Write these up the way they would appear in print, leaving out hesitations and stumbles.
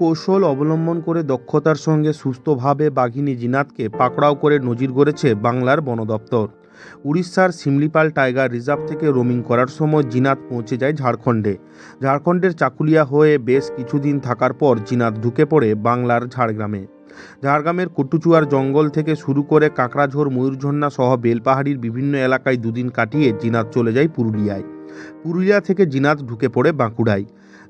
কৌশল অবলম্বন করে দক্ষতার সঙ্গে সুস্থভাবে বাঘিনী জিনাতকে পাকড়াও করে নজির গড়েছে বাংলার বন দপ্তর। উড়িষ্যার শিমলিপাল টাইগার রিজার্ভ থেকে রোমিং করার সময় জিনাত পৌঁছে যায় ঝাড়খণ্ডে। ঝাড়খণ্ডের চাকুলিয়া হয়ে বেশ কিছুদিন থাকার পর জিনাত ঢুকে পড়ে বাংলার ঝাড়গ্রামে। ঝাড়গ্রামের কুটুচুয়ার জঙ্গল থেকে শুরু করে কাঁকড়াঝোড়, ময়ূরঝর্ণা সহ বেলপাহাড়ির বিভিন্ন এলাকায় দুদিন কাটিয়ে জিনাত চলে যায় পুরুলিয়ায়। পুরুলিয়া থেকে জিনাত ঢুকে পড়ে বাঁকুড়ায়।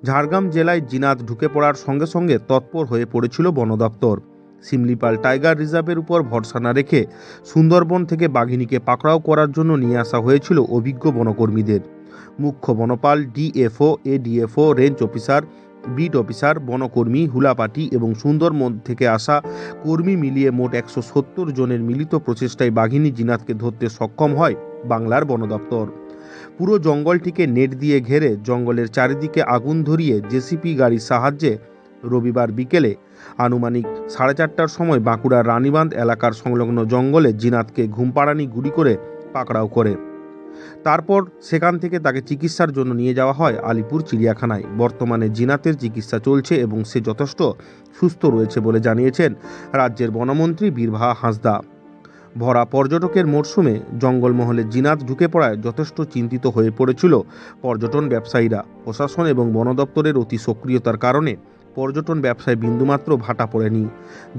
ঝাড়গ্রাম জেলায় জিনাত ঢুকে পড়ার সঙ্গে সঙ্গে তৎপর হয়ে পড়েছিল বন দপ্তর। শিমলিপাল টাইগার রিজার্ভের উপর ভরসা না রেখে সুন্দরবন থেকে বাঘিনীকে পাকড়াও করার জন্য নিয়ে আসা হয়েছিল অভিজ্ঞ বনকর্মীদের। মুখ্য বনপাল, DFO, ADFO, range officer, beat officer, বনকর্মী, হুলাপাটি এবং সুন্দরবন থেকে আসা কর্মী মিলিয়ে মোট 170 জনের মিলিত প্রচেষ্টায় বাঘিনী জিনাতকে ধরতে সক্ষম হয় বাংলার বন দপ্তর। পুরো জঙ্গলটিকে নেট দিয়ে ঘেরে জঙ্গলের চারিদিকে আগুন ধরিয়ে জেসিপি গাড়ির সাহায্যে রবিবার বিকেলে আনুমানিক 4:30টার সময় বাঁকুড়ার রানীবাঁধ এলাকার সংলগ্ন জঙ্গলে জিনাতকে ঘুমপাড়ানি গুলি করে পাকড়াও করে। তারপর সেখান থেকে তাকে চিকিৎসার জন্য নিয়ে যাওয়া হয় আলিপুর চিড়িয়াখানায়। বর্তমানে জিনাতের চিকিৎসা চলছে এবং সে যথেষ্ট সুস্থ রয়েছে বলে জানিয়েছেন রাজ্যের বনমন্ত্রী বীরভা হাঁসদা। ভরা পর্যটকের মরশুমে জঙ্গলমহলে জিনাত ঢুকে পড়ায় যথেষ্ট চিন্তিত হয়ে পড়েছিল পর্যটন ব্যবসায়ীরা। প্রশাসন এবং বন দপ্তরের অতি সক্রিয়তার কারণে পর্যটন ব্যবসায় বিন্দুমাত্র ভাটা পড়েনি।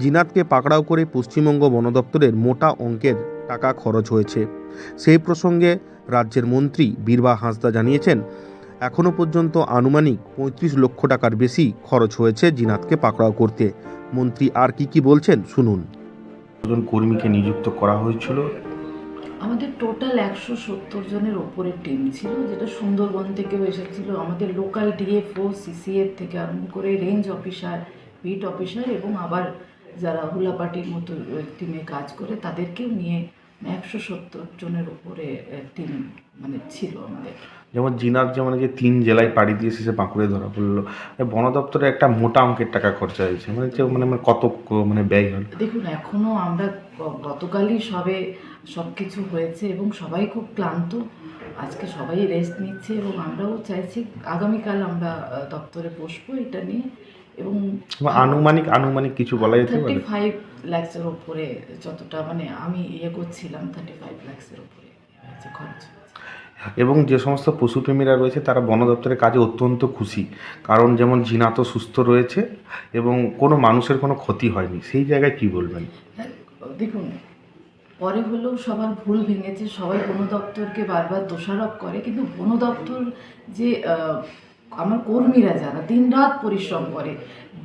জিনাতকে পাকড়াও করে পশ্চিমবঙ্গ বন দপ্তরের মোটা অঙ্কের টাকা খরচ হয়েছে। সেই প্রসঙ্গে রাজ্যের মন্ত্রী বীরভা হাঁসদা জানিয়েছেন, এখনও পর্যন্ত আনুমানিক 35 লক্ষ টাকার বেশি খরচ হয়েছে জিনাতকে পাকড়াও করতে। মন্ত্রী আর কি বলছেন শুনুন। জন কর্মীকে নিযুক্ত করা হয়েছিল। আমাদের টোটাল 170 জনের ওপরে টিম ছিল, যেটা সুন্দরবন থেকেও এসেছিল। আমাদের লোকাল ডিএফও, সিসিএফ থেকে আরম্ভ করে রেঞ্জ অফিসার, বিট অফিসার এবং আবার যারা হুলাপাটির মতো টিমে কাজ করে তাদেরকেও নিয়ে 170 জনের ওপরে টিম ছিল আমাদের। যেমন জিনাত যে 3 জেলায় পাড়ি দিয়ে শেষে বাঁকুড়ে ধরা পড়লো, বন দপ্তরে একটা মোটা অঙ্কের টাকা খরচা হয়েছে, কত ব্যয় হল? দেখুন, এখনও আমরা গতকালই সব কিছু হয়েছে এবং সবাই খুব ক্লান্ত। আজকে সবাই রেস্ট নিচ্ছে এবং আমরাও চাইছি আগামীকাল আমরা দপ্তরে বসবো এটা নিয়ে। এবং আনুমানিক কিছু বলা যেতে পারে? 35 লাখের ওপরে, যতটা আমি করছিলাম 35 লাখের ওপরে খরচ। এবং যে সমস্ত পশুপ্রেমীরা রয়েছে তারা বন দপ্তরের কাজে অত্যন্ত খুশি, কারণ যেমন জিনাতও সুস্থ রয়েছে এবং কোনো মানুষের কোনো ক্ষতি হয়নি। সেই জায়গায় কি বলবেন? দেখুন, পরে হলেও সবার ভুল ভেঙেছে, সবাই বন দপ্তরকে বারবার দোষারোপ করে, কিন্তু বন দপ্তর যে আমার কর্মীরা যারা দিনরাত পরিশ্রম করে,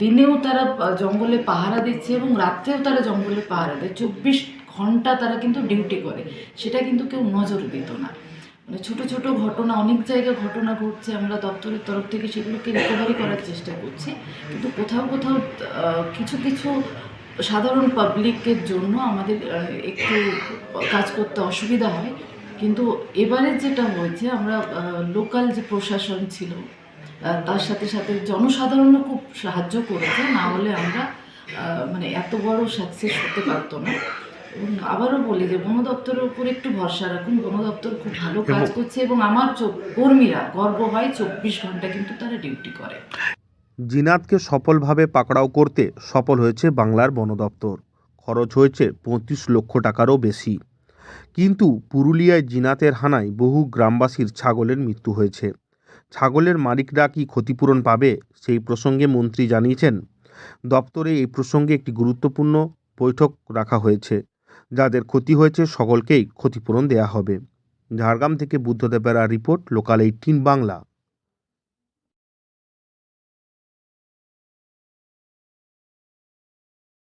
দিনেও তারা জঙ্গলে পাহারা দিচ্ছে এবং রাত্রেও তারা জঙ্গলে পাহারা দেয়, 24 ঘন্টা তারা কিন্তু ডিউটি করে, সেটা কিন্তু কেউ নজর দিত না। ছোট ছোট ঘটনা, অনেক জায়গায় ঘটনা ঘটছে, আমরা দপ্তরের তরফ থেকে সেগুলোকে রিকভারি করার চেষ্টা করছি, কিন্তু কোথাও কিছু সাধারণ পাবলিকের জন্য আমাদের একটু কাজ করতে অসুবিধা হয়। কিন্তু এবারে যেটা হয়েছে, আমরা লোকাল যে প্রশাসন ছিল তার সাথে সাথে জনসাধারণও খুব সাহায্য করেছে, না হলে আমরা এত বড় সাকসেস হতে পারতো না। এবং আবারও বলি যে বন দপ্তরের উপর একটু ভরসা রাখুন, বন দপ্তর খুব ভালো কাজ করছে এবং আমার কর্মীরা গর্ব হয় 24 ঘন্টা কিন্তু তারা ডিউটি করে। জিনাতকে সফলভাবে পাকড়াও করতে সফল হয়েছে বাংলার বন দপ্তর। খরচ হয়েছে 35 লক্ষ টাকারও বেশি। কিন্তু পুরুলিয়ায় জিনাতের হানায় বহু গ্রামবাসীর ছাগলের মৃত্যু হয়েছে। ছাগলের মালিকরা কি ক্ষতিপূরণ পাবে, সেই প্রসঙ্গে মন্ত্রী জানিয়েছেন, দপ্তরে এই প্রসঙ্গে একটি গুরুত্বপূর্ণ বৈঠক রাখা হয়েছে। যাদের ক্ষতি হয়েছে সকলকেই ক্ষতিপূরণ দেওয়া হবে। ঝাড়গ্রাম থেকে বুদ্ধদেব বেরা রিপোর্ট, লোকাল 18 বাংলা।